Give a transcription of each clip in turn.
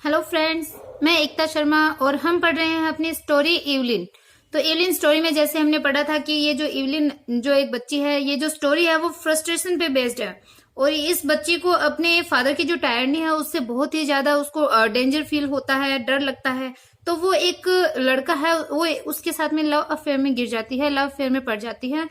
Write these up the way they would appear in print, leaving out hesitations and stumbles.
Hello friends, मैं एकता शर्मा और हम पढ़ रहे हैं अपनी स्टोरी इवलिन। तो इवलिन स्टोरी में जैसे हमने पढ़ा था कि ये जो इवलिन जो एक बच्ची है, ये जो स्टोरी है वो फ्रस्ट्रेशन पे बेस्ड है और इस बच्ची को अपने फादर की जो टायरनी है उससे बहुत ही ज्यादा उसको डेंजर फील होता है, डर लगता है। तो वो एक लड़का है, वो उसके साथ में लव अफेयर में गिर जाती है, लव अफेयर में पड़ जाती है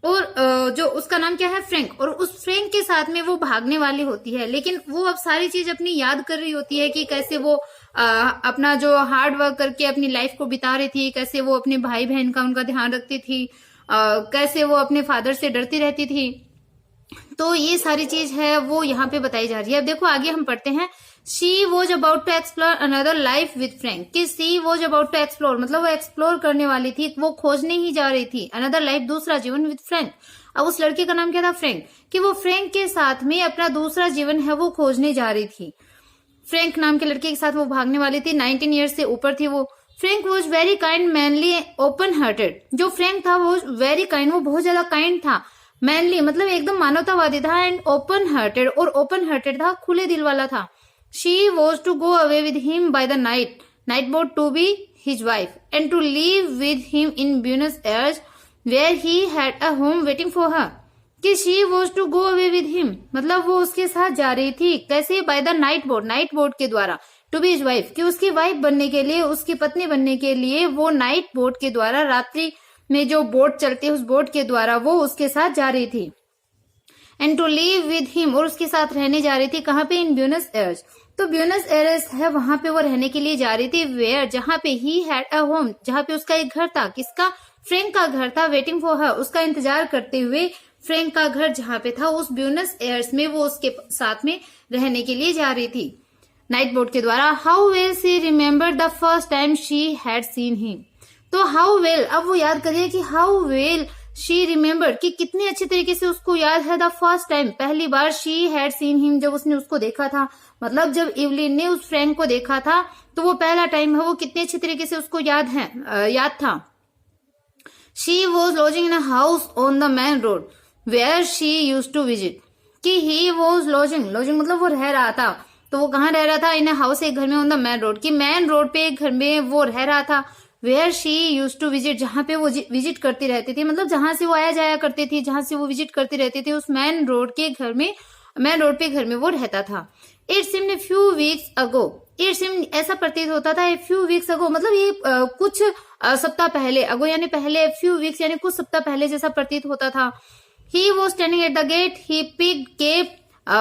और जो उसका नाम क्या है, फ्रैंक। और उस फ्रैंक के साथ में वो भागने वाली होती है, लेकिन वो अब सारी चीज अपनी याद कर रही होती है कि कैसे वो अपना जो हार्ड वर्क करके अपनी लाइफ को बिता रही थी, कैसे वो अपने भाई बहन का उनका ध्यान रखती थी, कैसे वो अपने फादर से डरती रहती थी। तो ये सारी चीज है वो यहाँ पे बताई जा रही है। अब देखो आगे हम पढ़ते हैं। She was about to explore another life with Frank. कि she was about to explore मतलब वो एक्सप्लोर करने वाली थी, वो खोजने ही जा रही थी अनदर लाइफ, दूसरा जीवन विद फ्रैंक। अब उस लड़के का नाम क्या था, फ्रैंक। कि वो फ्रैंक के साथ में अपना दूसरा जीवन है वो खोजने जा रही थी। फ्रैंक नाम के लड़के के साथ वो भागने वाली थी। 19 ईयर्स से ऊपर थी वो। Frank was very kind, manly, open hearted. जो फ्रैंक था वो वेरी काइंड, वो बहुत ज्यादा काइंड था। मैनली मतलब एकदम मानवतावादी था, एंड ओपन हार्टेड, और ओपन हार्टेड था, खुले दिल वाला था। She was to go away with him by the night boat to be his wife and to live with him in Buenos Aires where he had a home waiting for her. कि she was to go away with him मतलब वो उसके साथ जा रही थी। कैसे? Bye the night boat के द्वारा, टू बी हिज वाइफ, कि उसकी वाइफ बनने के लिए, उसकी पत्नी बनने के लिए वो नाइट बोट के द्वारा, रात्रि में जो बोट चलती है उस बोट के द्वारा वो उसके साथ जा रही थी। And to live with him, और उसके साथ रहने जा रही थी। कहाँ पे? In Buenos Aires. तो ब्यूनस एयर्स है, वहां पे वो रहने के लिए जा रही थी। वेयर, जहां पे ही हैड अ होम, जहां पे उसका एक घर था। किसका? फ्रैंक का घर था। वेटिंग फॉर हर, उसका इंतजार करते हुए फ्रैंक का घर जहां पे था, उस ब्यूनस एयर्स में वो उसके साथ में रहने के लिए जा रही थी नाइट बोट के द्वारा। How well she remember the first time she had seen him. तो हाउ वेल, अब वो याद करिए कि हाउ वेल शी रिमेम्बर, कि कितनी अच्छी तरीके से उसको याद है। द फर्स्ट टाइम, पहली बार, शी हैड सीन हिम, जब उसने उसको देखा था। मतलब जब इवलिन ने उस फ्रैंक को देखा था तो वो पहला टाइम है, वो कितनी अच्छी तरीके से उसको याद था। She was lodging in a house on the main road where she used to visit. कि ही वॉज लॉजिंग मतलब वो रह रहा था। तो वो कहाँ रह रहा था? इन अ हाउस, एक घर में, ऑन द मेन रोड, कि मेन रोड पे एक घर में वो रह रहा था। Where she used to visit, जहां पे वो विजिट करती रहती थी, मतलब जहां से वो आया जाया करती थी, जहां से वो विजिट करती रहती थी, उस मेन रोड पे घर में वो रहता था। It seemed few weeks ago, it seemed ऐसा प्रतीत होता था, फ्यू वीक्स अगो मतलब ये कुछ सप्ताह पहले, अगो यानी पहले, फ्यू वीक्स यानी कुछ सप्ताह पहले जैसा प्रतीत होता था। He was standing at the gate, he picked cap,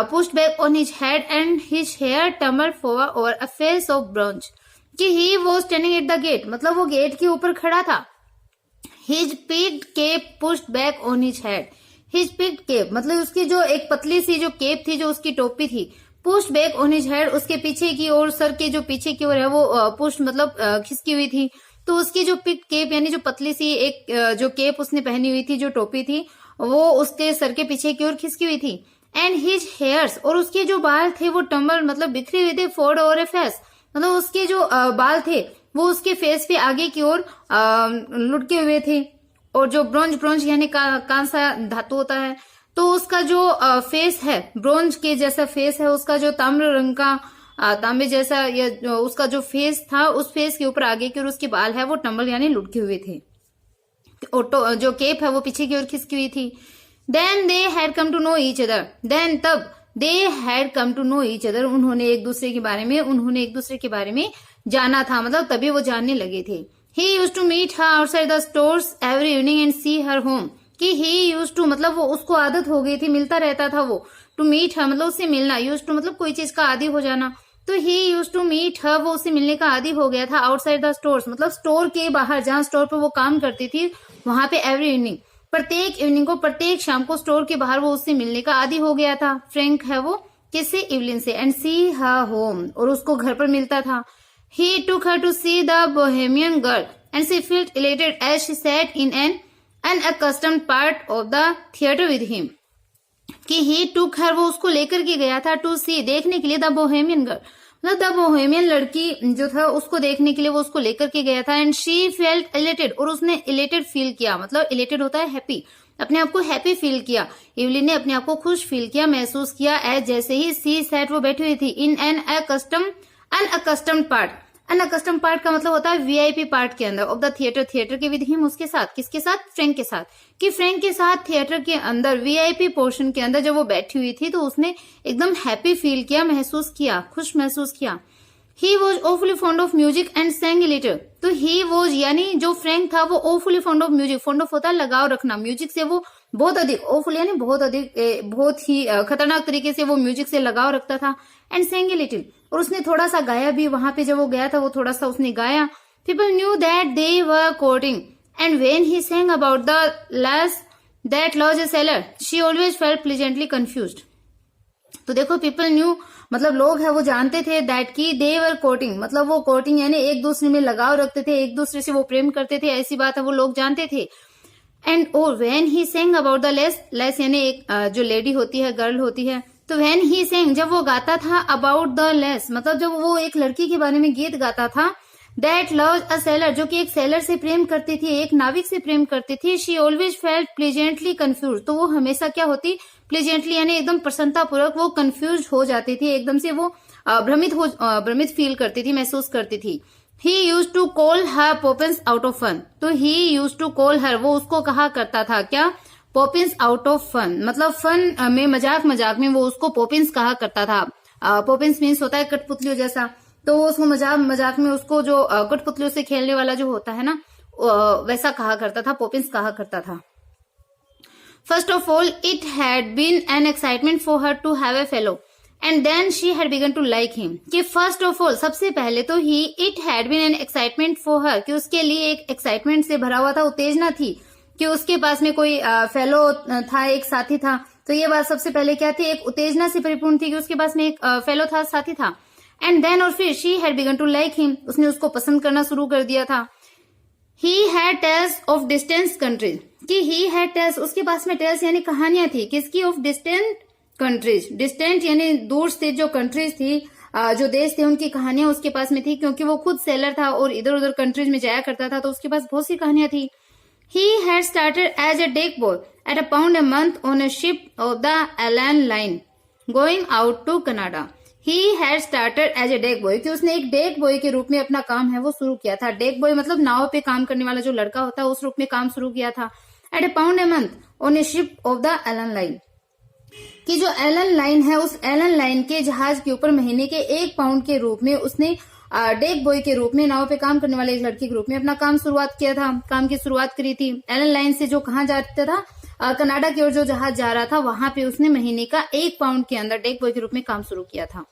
pushed back on his head and his hair tumbled forward over a face of bronze। कि he was standing at the gate मतलब वो गेट के ऊपर खड़ा था। his picked cape pushed back on his head, his picked cape मतलब उसकी जो एक पतली सी जो केप थी, जो उसकी टोपी थी, pushed back on his head, उसके पीछे की ओर, सर के जो पीछे की ओर है वो पुश मतलब खिसकी हुई थी। तो उसकी जो पिक केप यानी जो पतली सी एक जो केप उसने पहनी हुई थी, जो टोपी थी, वो उसके सर के पीछे की ओर खिसकी हुई थी। एंड हिज हेयर्स, और उसके जो बाल थे वो टम्बल मतलब बिखरे हुए थे। फोर्ड और ए फेस मतलब उसके जो बाल थे वो उसके फेस पे आगे की ओर लुढ़के हुए थे। और जो ब्रोंज यानी कांसा धातु होता है, तो उसका जो फेस है, ब्रोंज के जैसा फेस है उसका, जो ताम्र रंग का तांबे जैसा या उसका जो फेस था, उस फेस के ऊपर आगे की ओर उसके बाल है वो टम्बल यानी लुढ़के हुए थे। और जो केप है वो पीछे की ओर खिसकी हुई थी। Then they had come to know each other, then तब they had come to know each other, उन्होंने एक दूसरे के बारे में जाना था, मतलब तभी वो जानने लगे थे। He used to meet her outside the stores every evening and see her home। कि he used to मतलब वो, उसको आदत हो गई थी, मिलता रहता था वो। To meet her मतलब उससे मिलना, used to मतलब कोई चीज का आदी हो जाना। तो he used to meet her, वो उससे मिलने का आदी हो गया था। outside the stores मतलब स्टोर के बाहर, जहाँ स्टोर पर वो काम करती थी वहां पे every evening, प्रत्येक इवनिंग को, प्रत्येक शाम को स्टोर के बाहर वो उससे मिलने का आदी हो गया था। फ्रैंक है वो, किससे? इवलिन से। एंड सी हर होम, और उसको घर पर मिलता था। He took her to see the Bohemian girl and she felt elated as she sat in an unaccustomed part of the theatre with him. कि ही टुक हर, वो उसको लेकर के गया था, टू सी, देखने के लिए, द बोहेमियन गर्ल मतलब द बोहेमियन लड़की जो था उसको देखने के लिए वो उसको लेकर के गया था। एंड शी फेल्ट इलेटेड, और उसने इलेटेड फील किया, मतलब इलेटेड होता है हैप्पी, अपने आप को हैप्पी फील किया। इवलिन ने अपने आप को खुश फील किया, महसूस किया। एज जैसे ही सी सैट, वो बैठी हुई थी, in an accustom unaccustomed part, unaccustomed part का मतलब होता है वीआईपी पार्ट के अंदर ऑफ द थिएटर, थिएटर के विद हिम, उसके साथ, किसके साथ, फ्रैंक के साथ, कि फ्रैंक के साथ थिएटर के अंदर वीआईपी पोर्शन के अंदर जब वो बैठी हुई थी तो उसने एकदम हैप्पी फील किया, महसूस किया, खुश महसूस किया। He was awfully fond of music and sang a little, तो ही वॉज यानी जो फ्रैंक था वो awfully fond of music, fond of होता है लगाव रखना, म्यूजिक से वो बहुत अधिक, awful यानी बहुत अधिक, बहुत ही खतरनाक तरीके से वो म्यूजिक से लगाव रखता था। एंड sang a little, और उसने थोड़ा सा गाया भी, वहां पे जब वो गया था वो थोड़ा सा उसने गाया। People knew that they were courting, and when he sang about the lass that lodged a cellar, she always felt pleasantly confused। तो देखो पीपल न्यू मतलब लोग है वो जानते थे, दैट की दे वर कोर्टिंग, मतलब वो कोर्टिंग यानी एक दूसरे में लगाव रखते थे, एक दूसरे से वो प्रेम करते थे, ऐसी बात है वो लोग जानते थे। एंड और when he Seng about the less, less यानी एक जो लेडी होती है, गर्ल होती है, तो व्हेन ही सेंग जब वो गाता था अबाउट द लेस, मतलब जब वो एक लड़की के बारे में गीत गाता था, दैट लव्स अ सेलर, जो कि एक सेलर से प्रेम करती थी, एक नाविक से प्रेम करती थी, she always felt pleasantly confuse, तो वो हमेशा क्या होती, प्लीजेंटली यानी एकदम प्रसन्नता पूर्वक वो कंफ्यूज हो जाती थी, एकदम से वो भ्रमित फील करती थी, महसूस करती थी। He used to call her Poppens out of fun, तो he used to call her, वो उसको कहा करता था क्या, पॉपिंस आउट ऑफ फन, मतलब फन में, मजाक मजाक में वो उसको पॉपिंस कहा करता था। पॉपिंस मीन्स होता है कठपुतलियों जैसा, तो वो उसको मजाक मजाक में उसको जो कठपुतलियों से खेलने वाला जो होता है ना, वैसा कहा करता था, पॉपिंस कहा करता था। First of all, it had been an excitement for her to have a fellow, and then she had begun to like him। कि first of all, सबसे पहले तो it had been an excitement for her, कि उसके लिए एक excitement से भरा हुआ था, उत्तेजना थी कि उसके पास में कोई फेलो था, एक साथी था। तो ये बात सबसे पहले क्या थी, एक उत्तेजना से परिपूर्ण थी कि उसके पास में एक फेलो था, साथी था। एंड देन और फिर she had begun to like him, उसने उसको पसंद करना शुरू कर दिया था। He had tales of distant countries, कि ही हैड टेल्स, उसके पास में टेल्स यानी कहानियां थी, किसकी, ऑफ डिस्टेंट कंट्रीज, डिस्टेंट यानी दूर से जो कंट्रीज थी, जो देश थे, उनकी कहानियां उसके पास में थी, क्योंकि वो खुद सेलर था और इधर उधर कंट्रीज में जाया करता था, तो उसके पास बहुत सी कहानियां थी। He had started as a deck boy at a pound a month on a ship of the Allan line going out to Canada. He had started as a deck boy, कि उसने एक डेक बॉय के रूप में अपना काम है वो शुरू किया था। डेक बॉय मतलब नाव पे काम करने वाला जो लड़का होता है, उस रूप में काम शुरू किया था। At a pound a month on a ship of the Allan line, कि जो एलन लाइन है, उस एलन लाइन के जहाज के ऊपर महीने के 1 पाउंड के रूप में उसने डेक बॉय के रूप में, नाव पे काम करने वाले एक लड़की के रूप में अपना काम शुरुआत किया था, काम की शुरुआत करी थी। एलन लाइन से जो कहाँ जाता था, कनाडा की ओर जो जहाज जा रहा था, वहां पे उसने महीने का 1 पाउंड के अंदर डेक बॉय के रूप में काम शुरू किया था।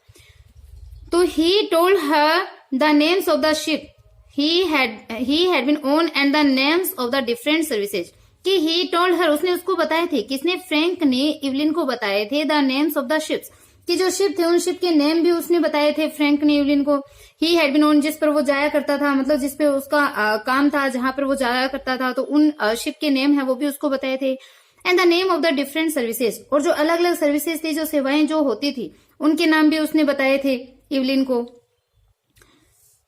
तो he told her the names of the ship he had been on and the names of the different services, कि ही टोल्ड हर, उसने उसको बताए थे, किसने, फ्रैंक ने इवलिन को बताए थे, the names of the ships, कि जो शिप थे उन शिप के नेम भी उसने बताए थे फ्रैंक ने इवलिन को। ही हैड बीन ऑन, जिस पर वो जाया करता था, मतलब जिस पे उसका काम था, जहां पर वो जाया करता था, तो उन शिप के नेम है वो भी उसको बताए थे। And the name of the different services, और जो अलग अलग सर्विसेज थी, जो सेवाएं जो होती थी, उनके नाम भी उसने बताए थे इवलिन को।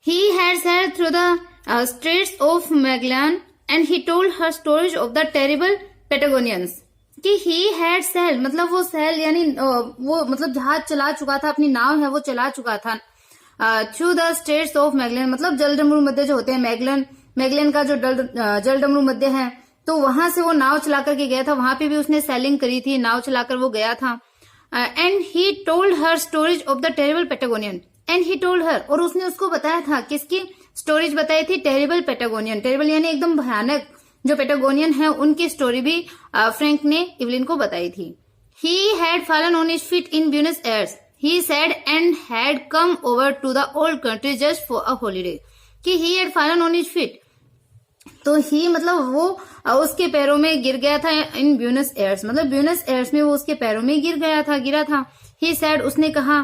He had sailed through the Straits of Magellan and he told her stories of the terrible Patagonians, कि he had sailed मतलब वो sail यानी वो मतलब जहाज चला चुका था, अपनी नाव है वो चला चुका था, through the Straits of Magellan मतलब जलडमरू मध्य जो होते हैं, मैगलन का जो जलडमरू मध्य है, तो वहां से वो नाव चला करके गया था, वहां पे भी उसने सेलिंग करी थी, नाव चलाकर वो गया था। And he told her stories of the terrible Patagonian, and he told her, और उसने उसको बताया था, किसकी स्टोरीज बताई थी, टेरिबल पेटागोनियन, टेरिबल यानी एकदम भयानक जो पेटागोनियन है, उनकी स्टोरी भी फ्रैंक ने इवलिन को बताई थी। He had fallen on his feet in Buenos Aires, he said, and had come over to the old country just for a holiday, कि he had fallen on his feet, तो he मतलब वो उसके पैरों में गिर गया था, इन ब्यूनस एयर्स मतलब ब्यूनस एयर्स में वो उसके पैरों में गिरा था। ही सेड, उसने कहा,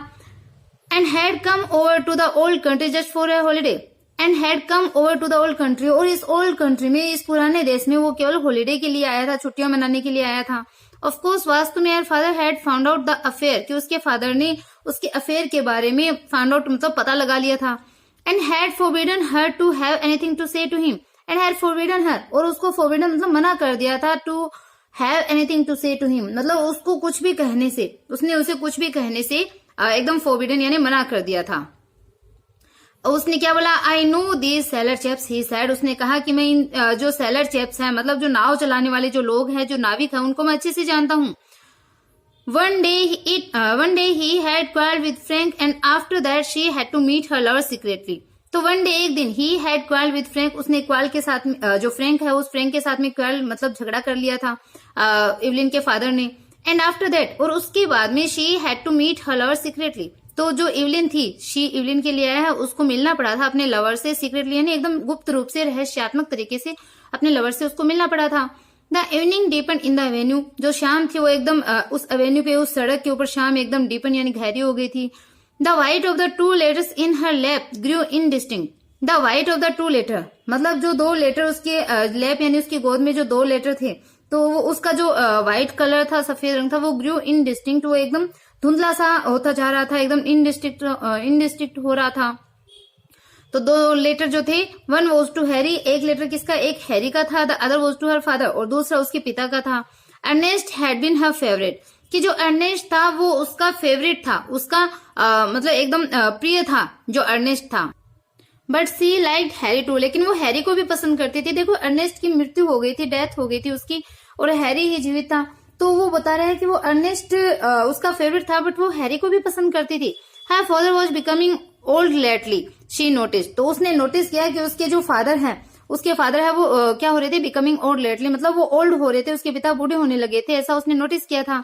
and had come over to the old country just for a holiday, and had come over to the old country, और इस old country में, इस पुराने देश में वो केवल हॉलीडे के लिए आया था, छुट्टियां मनाने के लिए आया था। Of course, वास्तव में father had found out the affair, कि उसके फादर ने उसके अफेयर के बारे में फाउंड आउट मतलब पता लगा लिया था। and had forbidden her to have anything to say to him, and had forbidden her, और उसको forbidden मतलब मना कर दिया था, to have anything to say to him मतलब उसको कुछ भी कहने से, उसने उसे कुछ भी कहने से एकदम फोरबिडन यानी मना कर दिया था। उसने क्या बोला, I know these seller chaps, he said, उसने कहा कि मैं इन जो सेलर चैप्स हैं, मतलब जो नाव चलाने वाले जो लोग हैं, जो नाविक हैं, उनको मैं अच्छे से जानता हूँ. One day he had quarreled with Frank, and after that she had to meet her lover secretly. तो one day एक दिन he had quarreled with Frank, उसने क्वाल के साथ जो फ्रैंक है उस फ्रैंक के साथ में क्वाल मतलब झगड़ा कर लिया था इवलिन के फादर ने. एंड आफ्टर दैट, और उसके बाद में she had to meet her lover secretly. तो जो इवलिन थी, शी इवलिन के लिए आया है, उसको मिलना पड़ा था अपने लवर से सीक्रेटली, यानी एकदम गुप्त रूप से रहस्यात्मक तरीके से अपने लवर से उसको मिलना पड़ा था. The evening deepen in the Avenue, जो शाम थी वो एकदम उस एवेन्यू पे, उस सड़क के ऊपर शाम एकदम डीपन यानी गहरी हो गई थी. The white of the two letters in her lap grew indistinct. The white of the two letter, मतलब जो दो लेटर उसके लैप यानी उसकी गोद में जो दो लेटर थे, तो वो उसका जो व्हाइट कलर था, सफेद रंग था, वो ग्रू इनडिस्टिंक्ट, वो एकदम धुंधला सा होता जा रहा था, एकदम इनडिस्टिंक्ट हो रहा था. तो दो लेटर जो थे, वन वॉज टू हैरी, एक लेटर किसका, एक हैरी का था. The other was to her father, और दूसरा उसके पिता का था. Ernest had been her favourite, कि जो अर्नेस्ट था वो उसका फेवरेट था, उसका मतलब एकदम प्रिय था जो अर्नेस्ट था. But she liked Harry too, लेकिन वो हैरी को भी पसंद करती थी. देखो अर्नेस्ट की मृत्यु हो गई थी, डेथ हो गई थी उसकी, और हैरी ही जीवित था. तो वो बता रहा है कि वो अर्नेस्ट उसका फेवरेट था, बट वो हैरी को भी पसंद करती थी. Her father was becoming old lately, she notice, तो उसने नोटिस किया कि उसके जो फादर हैं, उसके फादर है वो क्या हो रहे थे, बिकमिंग ओल्ड लेटली, मतलब वो ओल्ड हो रहे थे, उसके पिता बूढ़े होने लगे थे, ऐसा उसने नोटिस किया था.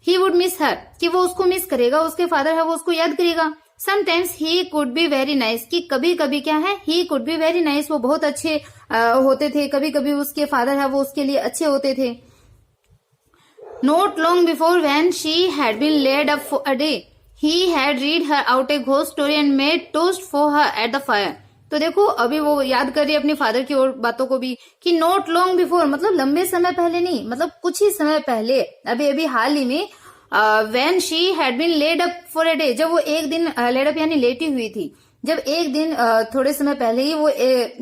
ही वुड मिस हर, कि वो उसको मिस करेगा, उसके फादर है वो उसको याद करेगा. Sometimes he could be very nice, कि कभी कभी क्या है, he could be very nice, वो बहुत अच्छे होते थे, कभी कभी उसके फादर है वो उसके लिए अच्छे होते थे. Not long before, when she had been laid up for a day, he had read her out a ghost story and made toast for her at the fire. तो देखो अभी वो याद कर रही है अपने फादर की और बातों को भी, कि नॉट लॉन्ग बिफोर, मतलब लंबे समय पहले नहीं, मतलब कुछ ही समय पहले, अभी अभी हाल ही में, when she had been laid up for a day, जब वो एक दिन laid up यानी लेटी हुई थी, जब एक दिन थोड़े समय पहले ही वो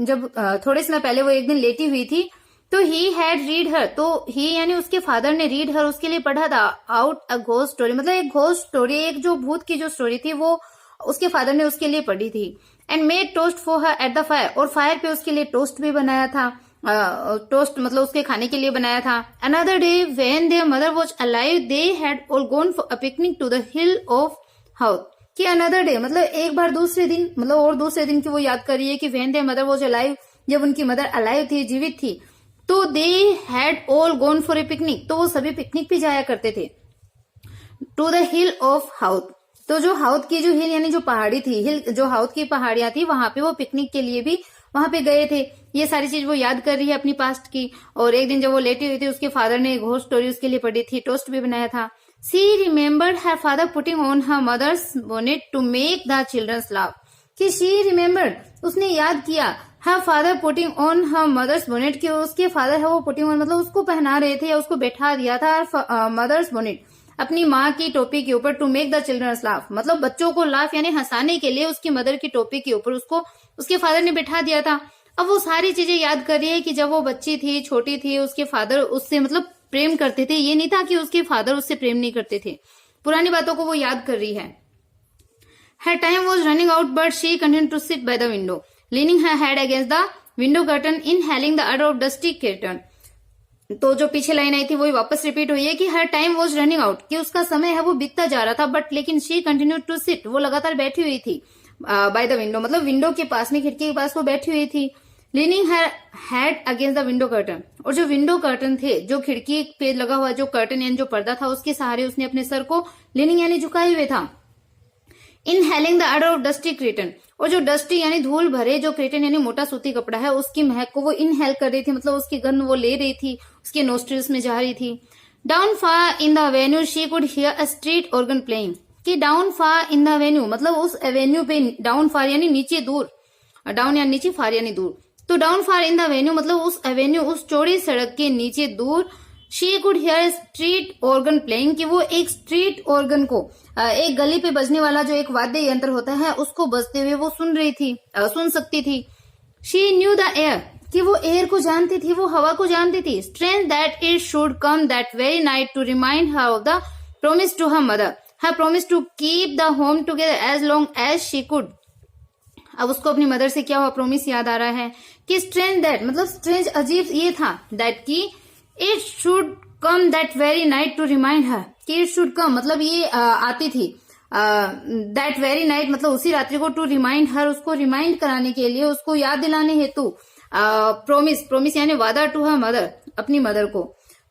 जब थोड़े समय पहले वो एक दिन लेटी हुई थी, तो ही हैड रीड हर, तो ही यानी उसके फादर ने रीड हर उसके लिए पढ़ा था आउट अ घोस्ट स्टोरी, मतलब एक घोस्ट स्टोरी, एक जो भूत की जो स्टोरी थी वो उसके फादर ने उसके लिए पढ़ी थी. And made toast for her at the fire, और फायर पे उसके लिए टोस्ट भी बनाया था, टोस्ट मतलब उसके खाने के लिए बनाया था. Another day when their mother was alive they had all gone for a picnic to the hill of house, कि अनदर डे मतलब एक बार दूसरे दिन, मतलब और दूसरे दिन की वो याद कर रही है कि when their mother was alive, जब उनकी मदर अलाइव थी, जीवित थी, तो दे had all gone for a picnic, तो वो सभी पिकनिक पे जाया करते थे. टू द हिल ऑफ हाउथ, तो जो हाउथ की जो हिल यानी जो पहाड़ी थी, हिल जो हाउथ की पहाड़ियां थी, वहां पे वो पिकनिक के लिए भी वहां पे गए थे. ये सारी चीज वो याद कर रही है अपनी पास्ट की. और एक दिन जब वो लेटी हुई थी, उसके फादर ने एक घोस्ट स्टोरी उसके लिए पढ़ी थी, टोस्ट भी बनाया था. She remembered her father putting on her mother's bonnet to make the children's laugh, कि शी रिमेम्बर्ड, उसने याद किया, her father putting on her mother's bonnet, कि उसके फादर है वो पुटिंग ऑन मतलब उसको पहना रहे थे या उसको बैठा दिया था मदर्स बोनेट, अपनी माँ की टोपी के ऊपर, to make the children's laugh, मतलब बच्चों को लाफ यानी हंसाने के लिए उसकी मदर की टोपी के ऊपर उसको उसके फादर ने बैठा दिया था. अब वो सारी चीजें याद कर रही है कि जब वो बच्ची थी, छोटी थी, उसके फादर उससे मतलब प्रेम करते थे, ये नहीं था कि उसके फादर उससे प्रेम नहीं करते थे, पुरानी बातों को वो याद कर रही है. Her time was running out, but she continued to sit by the window, leaning her head against the window curtain, inhaling the odor of dusty curtain. तो जो पीछे लाइन आई थी वही वापस रिपीट हुई है कि हर टाइम वॉज रनिंग आउट, कि उसका समय है वो बीतता जा रहा था, बट लेकिन शी कंटिन्यू टू सिट, वो लगातार बैठी हुई थी बाय द विंडो, मतलब विंडो के पास में, खिड़की के पास वो बैठी हुई थी. Leaning her head against the window curtain, और जो विंडो कर्टन थे, जो खिड़की पे लगा हुआ जो कर्टन यानी जो पर्दा था, उसके सहारे उसने अपने सर को लीनिंग यानी झुकाए हुए था. Inhaling the order of dusty क्रेटन, और जो डस्टी यानी धूल भरे जो क्रेटन यानी मोटा सूती कपड़ा है, उसकी महक को वो इनहेल कर रही थी, मतलब उसकी गंध वो ले रही थी, उसके नोस्ट्रिल्स में जा रही थी. Down far in the avenue she could hear a street organ playing, कि down far in the avenue मतलब उस एवेन्यू पे, डाउन फार यानी नीचे दूर, डाउन यानी नीचे, फार यानी दूर, तो down far in the avenue मतलब उस एवेन्यू, उस चौड़ी सड़क के नीचे दूर, she could here street organ playing, कि वो एक स्ट्रीट ऑर्गन को, एक गली पे बजने वाला जो एक वाद्य यंत्र होता है, उसको बजते हुए वो सुन रही थी, सुन सकती थी. शी न्यू द एयर, कि वो एयर को जानती थी, वो हवा को जानती थी. Strength that it should come that very night to remind her of the promise to her mother, her promise to keep the home together as long as she could. अब उसको अपनी मदर से क्या हुआ, प्रॉमिस याद आ रहा है कि स्ट्रेंज दैट, मतलब स्ट्रेंज अजीब ये था, दैट की it should come that very night to remind her, कि इट शुड कम मतलब ये आती थी, दैट वेरी नाइट मतलब उसी रात्रि को, टू रिमाइंड हर उसको रिमाइंड कराने के लिए, उसको याद दिलाने हेतु, प्रोमिस यानी वादा, टू हर मदर अपनी मदर को।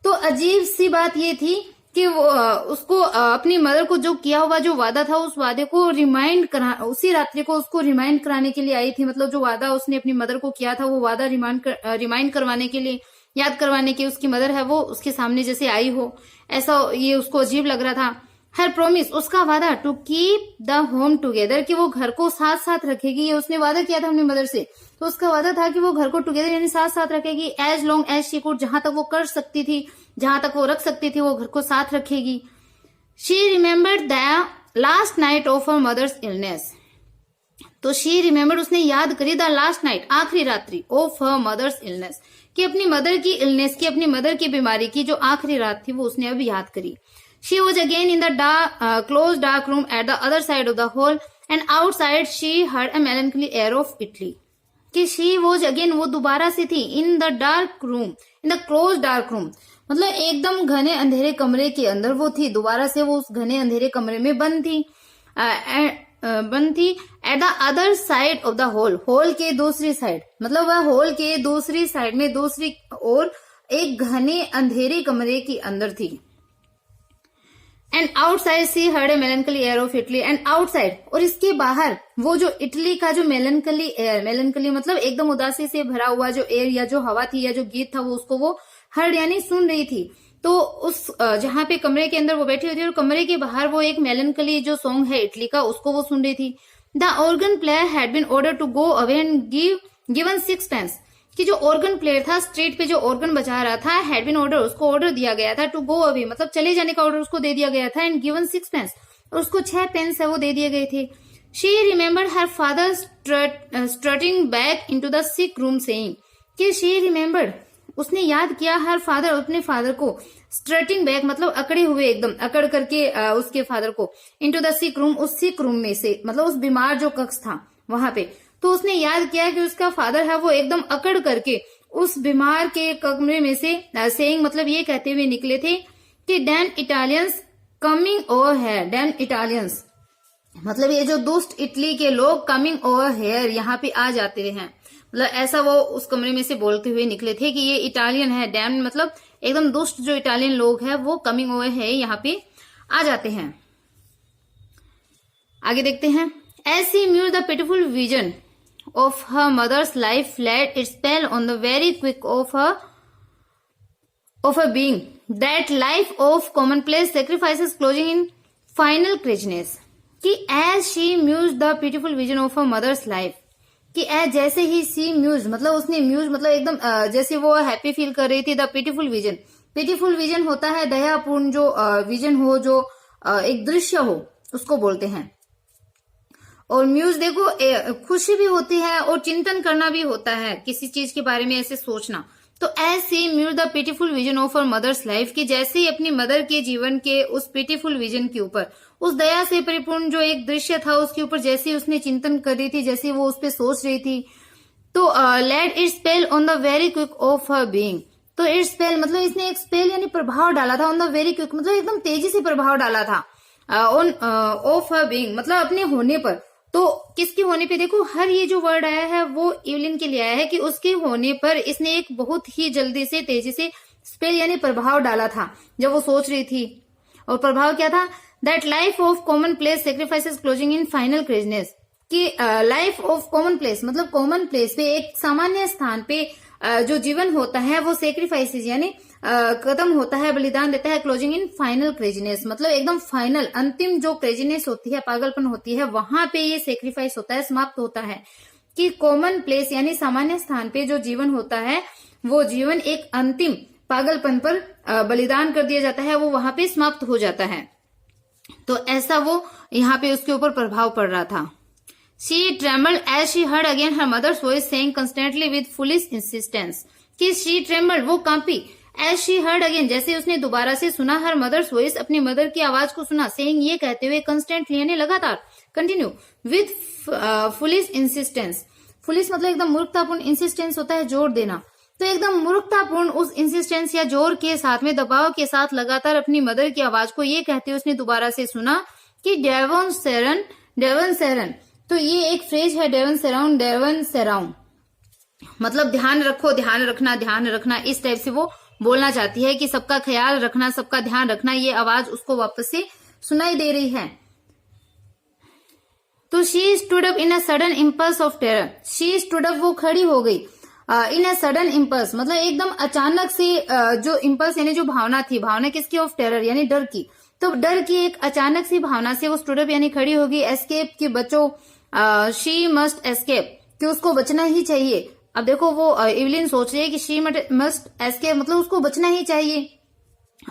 तो अजीब सी बात ये थी कि वो उसको अपनी मदर को जो किया हुआ जो वादा था, उस वादे को रिमाइंड करा, उसी रात्रि को उसको रिमाइंड कराने के लिए आई थी। मतलब जो वादा उसने अपनी मदर को किया था, वो वादा रिमाइंड करवाने के लिए, याद करवाने की उसकी मदर है वो उसके सामने जैसे आई हो, ऐसा ये उसको अजीब लग रहा था। हर प्रोमिस उसका वादा, to keep the home together, कि वो घर को साथ साथ रखेगी, ये उसने वादा किया था अपनी मदर से, तो उसका वादा था कि वो घर को टुगेदर यानी साथ साथ रखेगी, as long as she could, जहां तक वो कर सकती थी, जहां तक वो रख सकती थी, वो घर को साथ रखेगी। She remembered the last night of her mother's illness, तो शी रिमेम्बर्ड उसने याद करी, द लास्ट नाइट आखिरी रात्रि, ऑफ हर मदर्स इलनेस, कि अपनी मदर की इलनेस की, अपनी मदर की बीमारी की जो आखिरी रात थी वो उसने अब याद करी। She was again in the closed dark room at the other side of the hall, and outside she heard a melancholy air of Italy. कि she was again वो दोबारा से थी, in the dark room, in the closed dark room, मतलब एकदम घने अंधेरे कमरे के अंदर वो थी, दोबारा से वो उस घने अंधेरे कमरे में बंद थी, at the other side of the hall, hall के दूसरी साइड, मतलब वह हॉल के दूसरी साइड में, दूसरी ओर एक घने अंधेरे कमरे के अंदर थी। And outside she heard a मेलनकली air of Italy, and outside और इसके बाहर वो जो इटली का जो मेलनकली एयर, मेलनकली मतलब एकदम उदासी से भरा हुआ जो एयर या जो हवा थी या जो गीत था, वो उसको वो हर्ड यानी सुन रही थी। तो उस जहां पे कमरे के अंदर वो बैठी हुई थी और कमरे के बाहर वो एक मेलनकली जो सॉन्ग है इटली का, उसको वो सुन रही थी। The organ player had been order to go away and given 6 pence, कि जो ऑर्गन प्लेयर था, स्ट्रीट पे जो ऑर्गन बजा रहा था, हैड बीन ऑर्डर उसको ऑर्डर दिया गया था, टू गो अवे मतलब चले जाने का ऑर्डर उसको दे दिया गया था, एंड गिवन 6 pence और उसको 6 pence है वो दे दिए गए थे। She remembered her father strutting back into the sickroom saying, कि शी रिमेम्बर्ड उसने याद किया, हर फादर अपने फादर को, स्ट्रटिंग बैक मतलब अकड़े हुए, एकदम अकड़ करके उसके फादर को, इनटू द सिक रूम, उस सिक रूम में से मतलब उस बीमार जो कक्ष था वहां पे, तो उसने याद किया कि उसका फादर है वो एकदम अकड़ करके उस बीमार के कमरे में से सेइंग मतलब ये कहते हुए निकले थे कि dam Italians coming over here, dam Italians मतलब ये जो दुष्ट इटली के लोग कमिंग ओवर हेयर यहाँ पे आ जाते हैं, मतलब ऐसा वो उस कमरे में से बोलते हुए निकले थे कि ये इटालियन है, डैम मतलब एकदम दुष्ट जो इटालियन लोग हैं वो कमिंग ओवर है यहाँ पे आ जाते हैं। आगे देखते हैं। As she mused, the pitiful vision of her mother's life laid its spell on the very quick of her being. That life of commonplace sacrifices closing in final craziness. कि as she mused the pitiful vision of her mother's life, कि as जैसे ही she mused मतलब उसने mused मतलब एकदम जैसे वो happy feel कर रही थी, the pitiful vision, pitiful vision होता है दयापूर्ण जो विजन हो, जो एक दृश्य हो, उसको बोलते हैं। और म्यूज देखो खुशी भी होती है और चिंतन करना भी होता है, किसी चीज के बारे में ऐसे सोचना। तो as she muse the pitiful vision of her mother's life, की जैसे ही अपनी मदर के जीवन के उस पिटीफुल विजन के ऊपर, उस दया से परिपूर्ण जो एक दृश्य था उसके ऊपर जैसे ही उसने चिंतन कर रही थी, जैसे वो उस पर सोच रही थी, तो let it spell on the very quick of her being. तो इट स्पेल मतलब इसने एक स्पेल यानी प्रभाव डाला था, ऑन द वेरी क्विक मतलब एकदम तेजी से प्रभाव डाला था, ऑन ऑफ हर बीइंग मतलब अपने होने पर। तो किसके होने पे, देखो हर ये जो वर्ड आया है वो इवलिन के लिए आया है कि उसके होने पर इसने एक बहुत ही जल्दी से तेजी से स्पेल यानी प्रभाव डाला था जब वो सोच रही थी। और प्रभाव क्या था, that life of commonplace sacrifices closing in final craziness, कि लाइफ ऑफ कॉमन प्लेस मतलब कॉमन प्लेस पे एक सामान्य स्थान पे जो जीवन होता है वो सेक्रीफाइसेस यानी खत्म होता है, बलिदान देता है, क्लोजिंग इन फाइनल क्रेजीनेस मतलब एकदम फाइनल अंतिम जो क्रेजीनेस होती है, पागलपन होती है, वहां पे ये सेक्रीफाइस होता है, समाप्त होता है। कि कॉमन प्लेस यानी सामान्य स्थान पे जो जीवन होता है वो जीवन एक अंतिम पागलपन पर बलिदान कर दिया जाता है, वो वहां पे समाप्त हो जाता है। तो ऐसा वो यहाँ पे उसके ऊपर प्रभाव पड़ रहा था। She trembled as she heard again her mother's voice saying constantly with foolish insistence, कि she trembled वो copy, as she heard again जैसे उसने दोबारा से सुना, her mother's voice अपनी मदर की आवाज को सुना, saying ये कहते हुए constantly यानी लगातार, continue with foolish insistence. Foolish मतलब एकदम मूर्खतापूर्ण, इंसिस्टेंस होता है जोर देना। तो एकदम मूर्खतापूर्ण उस इंसिस्टेंस या जोर के साथ में, दबाव के साथ लगातार अपनी मदर की आवाज को ये कहते हुए उसने दोबारा से सुना कि डेवन सेरन, डेवन सेरन। तो ये एक फ्रेज है, डेवन सेराउंड, डेवन सेराउंड मतलब ध्यान रखो, ध्यान रखना, ध्यान रखना, इस टाइप से वो बोलना चाहती है कि सबका ख्याल रखना, सबका ध्यान रखना। ये आवाज उसको वापस से सुनाई दे रही है। तो she stood up in a sudden impulse of terror. She stood up, वो खड़ी हो गई। इन अ सडन इम्पल्स मतलब एकदम अचानक से, जो इम्पल्स यानी जो भावना थी, भावना किसकी? ऑफ टेरर यानी डर की। तो डर की एक अचानक सी भावना से वो स्टूड अप यानी खड़ी होगी। एस्केप की बचो, शी मस्ट एस्केप कि उसको बचना ही चाहिए। अब देखो वो इवलिन सोच रही है कि शी मस्ट एस्केप मतलब उसको बचना ही चाहिए।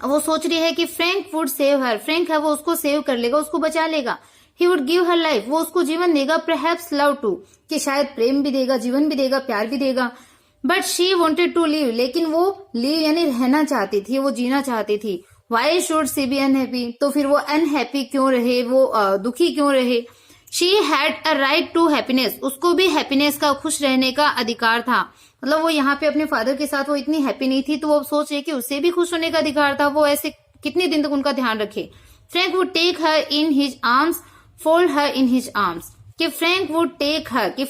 वो सोच रही है कि Frank would save her, Frank है वो उसको सेव कर लेगा, उसको बचा लेगा। He would give her life, वो उसको जीवन देगा। परहैप्स लव टू, कि शायद प्रेम भी देगा, जीवन भी देगा, प्यार भी देगा। But she wanted to live, लेकिन वो लिव यानी रहना चाहती थी, वो जीना चाहती थी। Why should she be unhappy, तो फिर वो अनहैप्पी क्यों रहे, वो दुखी क्यों रहे। She had a right to happiness, उसको भी हैप्पीनेस का, खुश रहने का अधिकार था। मतलब वो यहाँ पे अपने फादर के साथ वो इतनी हैप्पी नहीं थी, तो वो सोच रही कि उससे भी खुश होने का अधिकार था। वो ऐसे कितने दिन तक उनका ध्यान रखे। Frank would take her in his arms, fold her in his arms, कि फ्रैंक वुड टेक हर, कि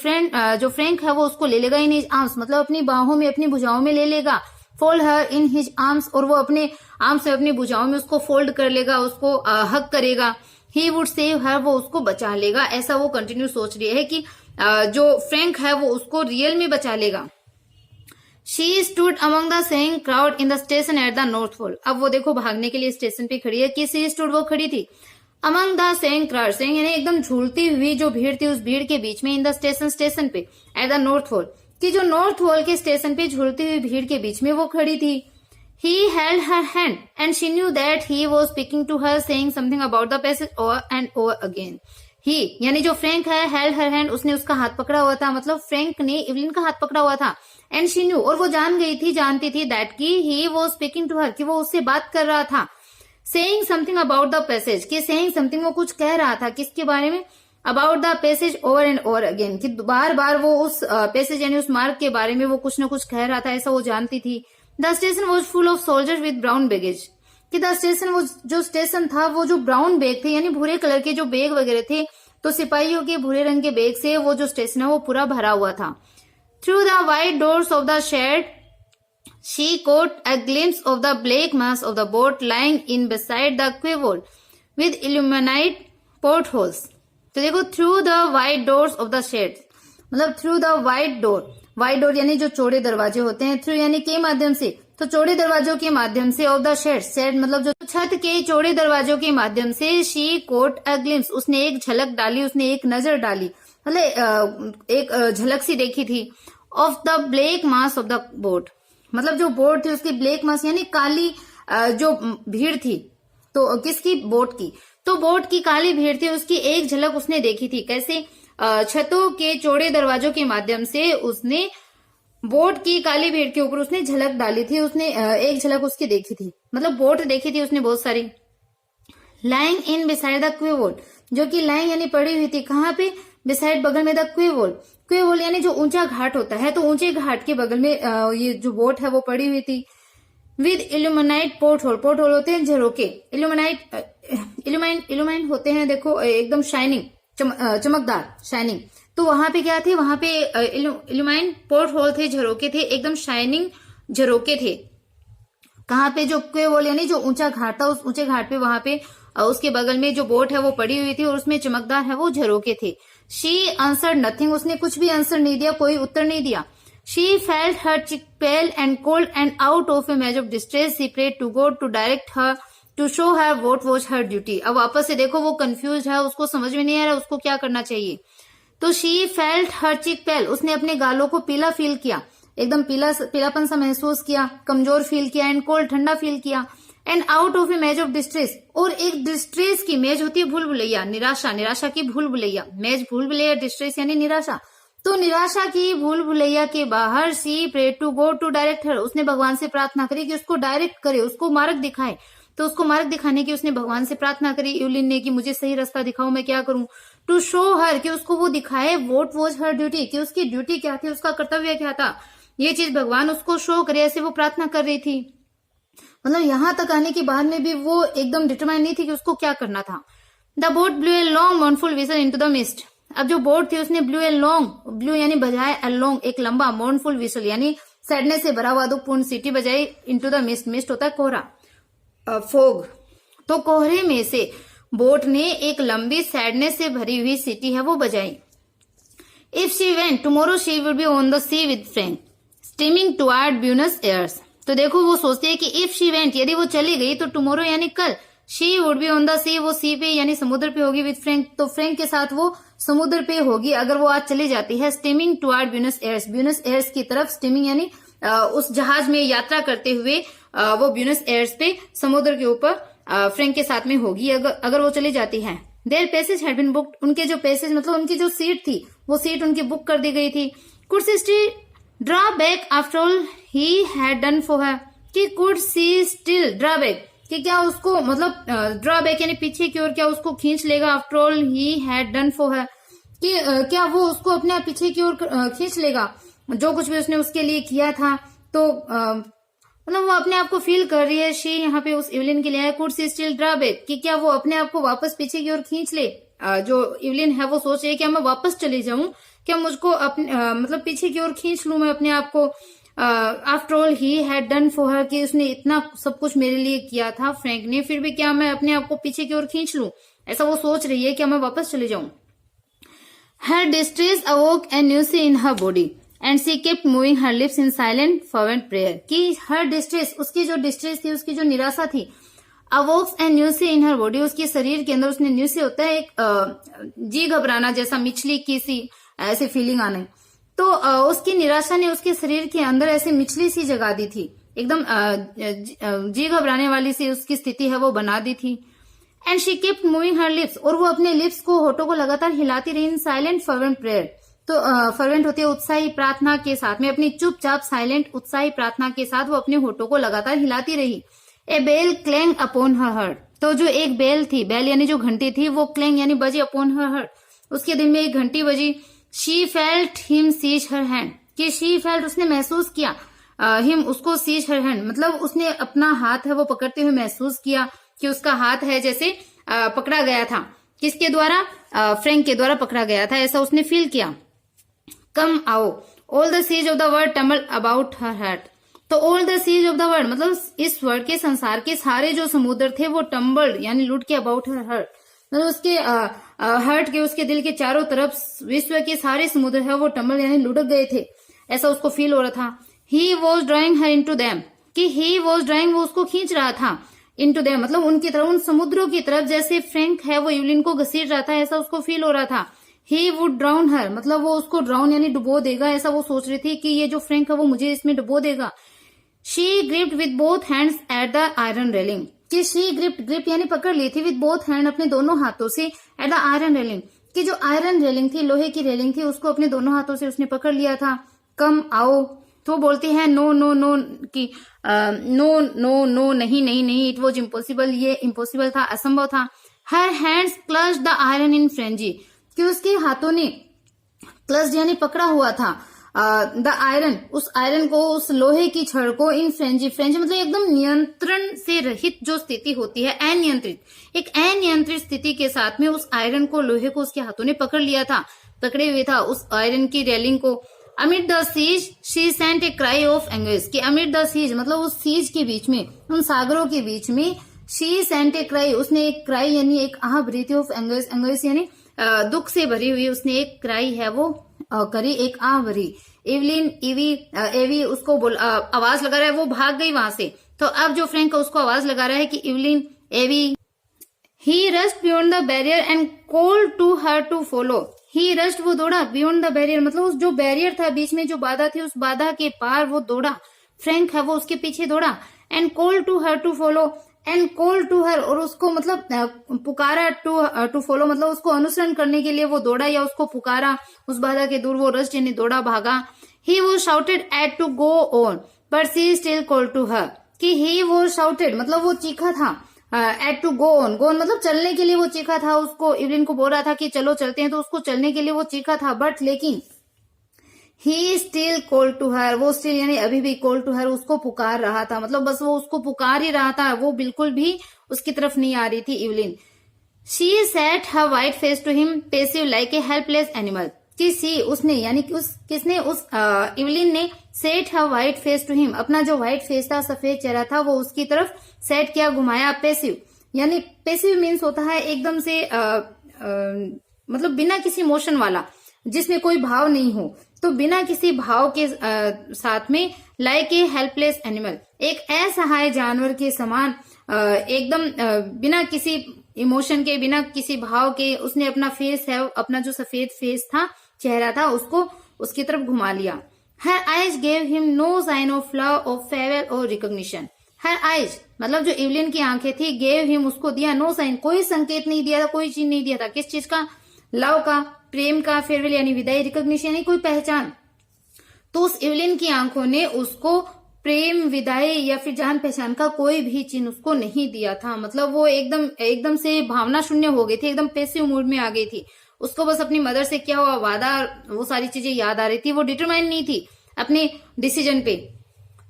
जो फ्रैंक है वो उसको ले लेगा इन हिज आर्म्स मतलब अपनी बाहों में, अपनी भुजाओं में ले लेगा। Fold her in his arms, और वो अपने आर्म्स में, अपनी भुजाओं में उसको फोल्ड कर लेगा, उसको हक करेगा। ही वुड सेव हर, वो उसको बचा लेगा। ऐसा वो कंटिन्यू सोच रही है कि जो फ्रैंक है वो उसको रियल में बचा लेगा। She stood among the saying crowd in the station at the north pole. अब वो देखो भागने के लिए स्टेशन पे खड़ी है कि शी स्टूड, वो खड़ी थी। Among the saying crowd, saying यानी एकदम झूलती हुई जो भीड़ थी, उस भीड़ के बीच में। इन द स्टेशन, स्टेशन पे। एट द नॉर्थ पोल, कि जो नॉर्थ पोल के स्टेशन पे झूलती हुई भीड़ के बीच में वो खड़ी थी। He held her hand and she knew that he was speaking to her, saying something about the passage over and over again. He यानी जो फ्रैंक है, held her hand, उसने उसका हाथ पकड़ा हुआ था, मतलब फ्रैंक ने इवलिन का हाथ पकड़ा हुआ था। And she knew, और वो जान गई थी, जानती थी, that कि he was speaking to her, कि वो उससे बात कर रहा था। Saying something about the passage, कि saying something वो कुछ कह रहा था, किसके बारे में? About the passage over and over again, कि बार बार वो उस पैसेज यानी उस मार्ग के बारे में वो कुछ न कुछ कह रहा था, ऐसा वो जानती थी। The station was full of soldiers with brown baggage, कि द स्टेशन वो जो स्टेशन था वो जो ब्राउन बैग थे यानी भूरे कलर के जो बैग वगैरह थे, तो सिपाहियों के भूरे रंग के बैग से वो जो स्टेशन है वो पूरा भरा हुआ था। Through the wide doors of the shed she caught a glimpse of the black mass of the boat lying in beside the quay wall with illuminated portholes। तो देखो through the wide doors of the shed मतलब through the wide door, wide door यानी जो चौड़े दरवाजे होते हैं, through यानी के माध्यम से, तो चौड़े दरवाजों के माध्यम से, ऑफ द शेड, शेड मतलब जो छत के चौड़े दरवाजों के माध्यम से, शी कोट अ ग्लिम्स, उसने एक झलक डाली, उसने एक नजर डाली, मतलब एक झलक सी देखी थी। Of the black mass of the boat, मतलब जो बोट थी उसकी ब्लैक मास यानी काली जो भीड़ थी, तो किसकी? बोट की। तो बोट की काली भीड़ थी, उसकी एक झलक उसने देखी थी। कैसे? छतों के चौड़े दरवाजों के माध्यम से उसने बोट की काली भीड़ के ऊपर उसने झलक डाली थी, उसने एक झलक उसकी देखी थी, मतलब बोट देखी थी उसने बहुत सारी। लाइंग इन बिसाइड द क्वे वॉल, जो कि लाइंग यानी पड़ी हुई थी, कहाँ पे? बिसाइड, बगल में, द क्वे वॉल, क्वे वॉल यानी जो ऊंचा घाट होता है, तो ऊंचे घाट के बगल में ये जो बोट है वो पड़ी हुई थी। With illuminated porthole, porthole होते हैं झरोके, इल्यूमाइन होते हैं देखो एकदम शाइनिंग, चमकदार, शाइनिंग। तो वहां पे क्या थे? वहां पे इल्यूमाइन पोर्ट होल थे, झरोके थे, एकदम शाइनिंग झरोके थे। कहाँ पे? जो क्वे वॉल यानी जो ऊंचा घाट था, उस ऊंचे घाट पे, वहां पे उसके बगल में जो बोट है वो पड़ी हुई थी और उसमें चमकदार है वो झरोके थे। शी आंसर्ड नथिंग, उसने कुछ भी आंसर नहीं दिया, कोई उत्तर नहीं दिया। She felt her cheek pale and cold and out of a match of distress she prayed to God to direct her, to show her what was her duty. अब वापस से देखो वो कंफ्यूज है, उसको समझ में नहीं आ रहा उसको क्या करना चाहिए। तो शी फेल्ट हर चिक पेल, उसने अपने गालों को पीला फील किया, एकदम पीलापन सा महसूस किया, कमजोर फील किया, एंड कोल्ड, ठंडा फील किया, and out of a match of distress, और एक डिस्ट्रेस की, मैच होती है भूल भुलैया, निराशा, निराशा की भूल भुलैया, मैच भूल भुलैया, डिस्ट्रेस यानी निराशा, तो निराशा की भूल भुलैया के बाहर she prayed to God to direct her, उसने भगवान से प्रार्थना करी कि उसको डायरेक्ट करे, उसको मार्ग दिखाए। तो उसको मार्ग दिखाने की उसने भगवान से प्रार्थना करी इवलिन ने कि मुझे सही रास्ता दिखाओ, मैं क्या करूं। टू शो हर, कि उसको वो दिखाए व्हाट वाज हर ड्यूटी, कि उसकी ड्यूटी क्या थी, उसका कर्तव्य क्या था, ये चीज भगवान उसको शो करे, ऐसे वो प्रार्थना कर रही थी। मतलब यहां तक आने के बाद में भी वो एकदम डिटरमाइन नहीं थी कि उसको क्या करना था। The boat blue a long mournful whistle into the mist. अब जो बोट थी उसने ब्लू ए लॉन्ग, ब्लू यानी बजाए, ए लॉन्ग एक लंबा, मोर्नफुल विसल यानी सैडनेस से भरा हुआ दुखपूर्ण सीटी बजाई, इनटू द मिस्ट, मिस्ट होता है कोहरा, फोग। तो कोहरे में से बोट ने एक लंबी सैडनेस से भरी हुई सीटी है वो बजाई। If she went tomorrow she will be on the sea with Frank steaming toward Buenos Aires. तो देखो वो सोचती है कि इफ शी वेंट, यदि वो चली गई, तो टुमारो यानी कल, she would be on the sea, वो सी पे यानी समुद्र पे होगी, विद फ्रैंक तो फ्रैंक के साथ वो समुद्र पे होगी अगर वो आज चली जाती है। Steaming toward Buenos Aires, Buenos Aires की तरफ, स्टीमिंग यानी उस जहाज में यात्रा करते हुए वो ब्यूनस एयर्स पे समुद्र के ऊपर फ्रैंक के साथ में होगी अगर वो चली जाती है। Their passage had been booked, उनके जो पैसेज मतलब उनकी जो सीट थी वो सीट उनकी बुक कर दी गई थी। Could she draw back after all he had done for her, कि could she still draw back, कि क्या उसको मतलब ड्रा बैक यानी पीछे की ओर क्या उसको खींच लेगा, after all he had done for her, कि क्या वो उसको अपने आप पीछे की ओर खींच लेगा जो कुछ भी उसने उसके लिए किया था। तो मतलब वो अपने आप को फील कर रही है, शी यहाँ पे उस इवलिन के लिए है। Could she still draw back, कि क्या वो अपने आप को वापस पीछे की ओर खींच ले। जो इवलिन है वो सोच रही है क्या मैं वापस चली जाऊं, क्या मुझको अपने मतलब पीछे की ओर खींच लूं मैं अपने आप को। After all he had done for her, कि उसने इतना सब कुछ मेरे लिए किया था फ्रैंक ने, फिर भी क्या मैं अपने आप को पीछे की ओर खींच लूं, ऐसा वो सोच रही है, क्या मैं वापस चले जाऊं। Her distress awoke and anew in her body and she kept moving her lips in silent fervent prayer, कि हर डिस्ट्रेस, उसकी जो डिस्ट्रेस थी, उसकी जो निराशा थी, अवोक्स and anew in her body, उसके शरीर के अंदर, उसने न्यूसी होता है एक जी घबराना जैसा, मिचली की सी ऐसी फीलिंग आने, तो उसकी निराशा ने उसके शरीर के अंदर ऐसे मिचली सी जगा दी थी, एकदम जी घबराने वाली सी उसकी स्थिति है वो बना दी थी। And she kept moving her lips, और वो अपने लिप्स को, होठों को लगातार हिलाती रही, इन साइलेंट फर्वेंट प्रेयर, तो फर्वेंट होती है उत्साही प्रार्थना के साथ में, अपनी चुपचाप साइलेंट उत्साही प्रार्थना के साथ वो अपने होठों को लगातार हिलाती रही। A bell clang upon her heart, तो जो एक बेल थी, बेल यानी जो घंटी थी, वो क्लैंग यानी बजी अपॉन हर हर्ट, उसके दिल में एक घंटी बजी। She felt him seize her hand, कि शी फेल्ट उसने महसूस किया, हिम उसको सीज हर हैंड मतलब उसने अपना हाथ है वो पकड़ते हुए महसूस किया कि उसका हाथ है जैसे पकड़ा गया था, किसके द्वारा, फ्रैंक के द्वारा पकड़ा गया था, ऐसा उसने फील किया। कम आओ, all the seas of the world tumble about her heart, तो all the seas of the world मतलब इस वर्ल्ड के, संसार के सारे जो समुद्र थे वो टम्बल यानी लुट के, अबाउट हर हार्ट मतलब उसके हार्ट के, उसके दिल के चारों तरफ विश्व के सारे समुद्र है वो टम्बल यानी लुढ़क गए थे, ऐसा उसको फील हो रहा था। He was drawing her into them, कि ही वॉज ड्राइंग वो उसको खींच रहा था, इनटू देम मतलब उनकी तरफ, उन समुद्रों की तरफ, जैसे फ्रैंक है वो इवलिन को घसीट रहा था, ऐसा उसको फील हो रहा था। ही वुड ड्राउन हर मतलब वो उसको ड्राउन यानी डुबो देगा, ऐसा वो सोच रही थी कि ये जो फ्रैंक है वो मुझे इसमें डुबो देगा। She gripped with both hands at the iron railing, कि शी ग्रिप्ड, ग्रिप यानी पकड़ ली थी, विद बोथ हैंड अपने दोनों हाथों से, एट द आयरन रेलिंग, कि जो आयरन रेलिंग थी, लोहे की रेलिंग थी, उसको अपने दोनों हाथों से उसने पकड़ लिया था। कम आओ, तो बोलती है नो नो नो, की नो नो नो नहीं नहीं नहीं, इट वॉज इम्पॉसिबल, ये इम्पॉसिबल था, असंभव था। Her hands clutched the iron in frenzy, कि उसके हाथों ने क्लच्ड यानी पकड़ा हुआ था द आयरन, उस आयरन को, उस लोहे की छड़ को, इन फ्रेंजी, फ्रेंजी मतलब एकदम नियंत्रण से रहित जो स्थिति होती है, अनियंत्रित, एक अनियंत्रित स्थिति के साथ में उस आयरन को, लोहे को उसके हाथों ने पकड़ लिया था, पकड़े हुए था उस आयरन की रेलिंग को। Amid the seas she sent a cry of anguish, कि अमिड द सीज मतलब उस सीज के बीच में, उन सागरों के बीच में, शी सेंट ए क्राई उसने एक क्राई यानी एक आह भरी थी, ऑफ एंग्वेज, एंग्वेज यानी दुख से भरी हुई, उसने एक क्राई है वो करी, एक आह भरी। इवलिन एवी उसको आवाज लगा रहा है, वो भाग गई वहां से। तो अब जो फ्रैंक उसको आवाज लगा रहा है कि Eveline Evvy. He rushed beyond the barrier and called to her to follow, he rushed वो दौड़ा, बियॉन्ड द बैरियर मतलब उस जो बैरियर था, बीच में जो बाधा थी, उस बाधा के पार वो दौड़ा, फ्रैंक है वो उसके पीछे दौड़ा। And called to her to follow, and call to her और उसको मतलब पुकारा, टू फॉलो मतलब उसको अनुसरण करने के लिए वो दौड़ा या उसको पुकारा, उस बाधा के दूर वो रस्ट यानी दौड़ा, भागा। ही वो shouted at to go on but she still call to her, कि ही वो शाउटेड मतलब वो चीखा था, एट टू गो ऑन मतलब चलने के लिए वो चीखा था, उसको इवलिन को बोल रहा था कि चलो चलते हैं, तो उसको चलने के लिए वो चीखा था, बट लेकिन he still call to her, वो स्टिल यानी अभी भी कॉल टू हर, उसको पुकार रहा था, मतलब बस वो उसको पुकार ही रहा था, वो बिल्कुल भी उसकी तरफ नहीं आ रही थी Eveline. She set her white face to him passive like a helpless animal, कि सी उसने यानी कि किसने उस इवलिन ने set her white face to him, अपना जो व्हाइट फेस था, सफेद चेहरा था, वो उसकी तरफ सेट किया, घुमाया। पेसिव यानी पेसिव मीन्स होता है एकदम से मतलब बिना किसी मोशन वाला, जिसमें कोई भाव नहीं हो, तो बिना किसी भाव के साथ में लाइक ए हेल्पलेस एनिमल, एक असहाय जानवर के समान एकदम बिना किसी इमोशन के, बिना किसी भाव के, उसने अपना फेस है, अपना जो सफेद फेस था, चेहरा था, उसको उसकी तरफ घुमा लिया। Her eyes gave him no sign of love of farewell और रिकॉग्निशन। हर आइज मतलब जो इवलिन की आंखें थी, गेव हिम उसको दिया, नो साइन कोई संकेत नहीं दिया था, कोई चीज नहीं दिया था, किस चीज का, लव का, प्रेम का, फेयरवेल यानी विदाई, रिकॉग्निशन यानी कोई पहचान। तो उस इवलिन की आंखों ने उसको प्रेम, विदाई या फिर जान पहचान का कोई भी चिन्ह उसको नहीं दिया था, मतलब वो एकदम से भावना शून्य हो गई थी, एकदम पैसिव मूड में आ गई थी। उसको बस अपनी मदर से क्या हुआ वादा, वो सारी चीजें याद आ रही थी, वो डिटरमाइन नहीं थी अपने डिसीजन पे।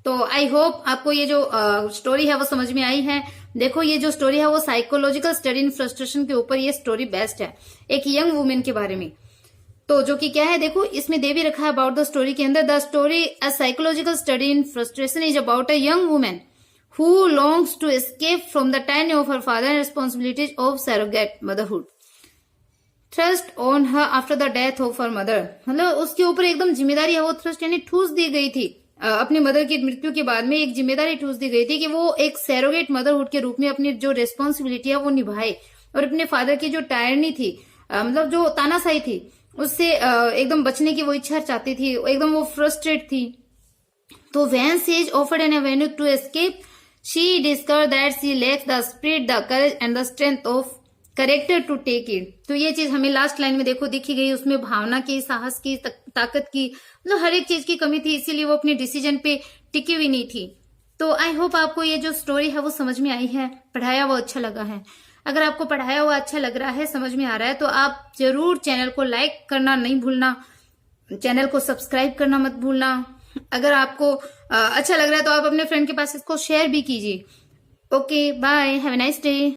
तो आई होप आपको ये जो स्टोरी है वो समझ में आई है। देखो ये जो स्टोरी है वो साइकोलॉजिकल स्टडी इन फ्रस्ट्रेशन के ऊपर ये स्टोरी बेस्ट है, एक यंग वुमेन के बारे में। तो जो कि क्या है, देखो इसमें दे भी रखा है अबाउट द स्टोरी के अंदर, the story a psychological study in frustration is about a young women who longs to escape from the tiny of her father and responsibilities of surrogate motherhood thrust on her after the death of her mother, मतलब उसके ऊपर एकदम जिम्मेदारी है वो thrust यानी ठूस दी गई थी, अपनी मदर की मृत्यु के बाद में एक जिम्मेदारी ठूस दी गई थी कि वो एक सरोगेट मदरहुड के रूप में अपनी जो रिस्पॉन्सिबिलिटी है वो निभाए, और अपने फादर की जो टायरनी थी, मतलब जो तानाशाही थी, उससे एकदम बचने की वो इच्छा चाहती थी, एकदम वो फ्रस्ट्रेट थी। तो when she is offered an avenue to escape, she discover that she lacks the spirit, the courage and the strength of character to take it. तो ये चीज हमें लास्ट लाइन में देखो दिखी गई, उसमें भावना की, साहस की, ताकत की, मतलब हर एक चीज की कमी थी, इसीलिए वो अपने डिसीजन पे टिकी हुई नहीं थी। तो आई होप आपको ये जो स्टोरी है वो समझ में आई है, पढ़ाया वो अच्छा लगा है। अगर आपको पढ़ाया हुआ अच्छा लग रहा है, समझ में आ रहा है, तो आप जरूर चैनल को लाइक करना नहीं भूलना, चैनल को सब्सक्राइब करना मत भूलना। अगर आपको अच्छा लग रहा है तो आप अपने फ्रेंड के पास इसको शेयर भी कीजिए। Okay bye, have a nice day.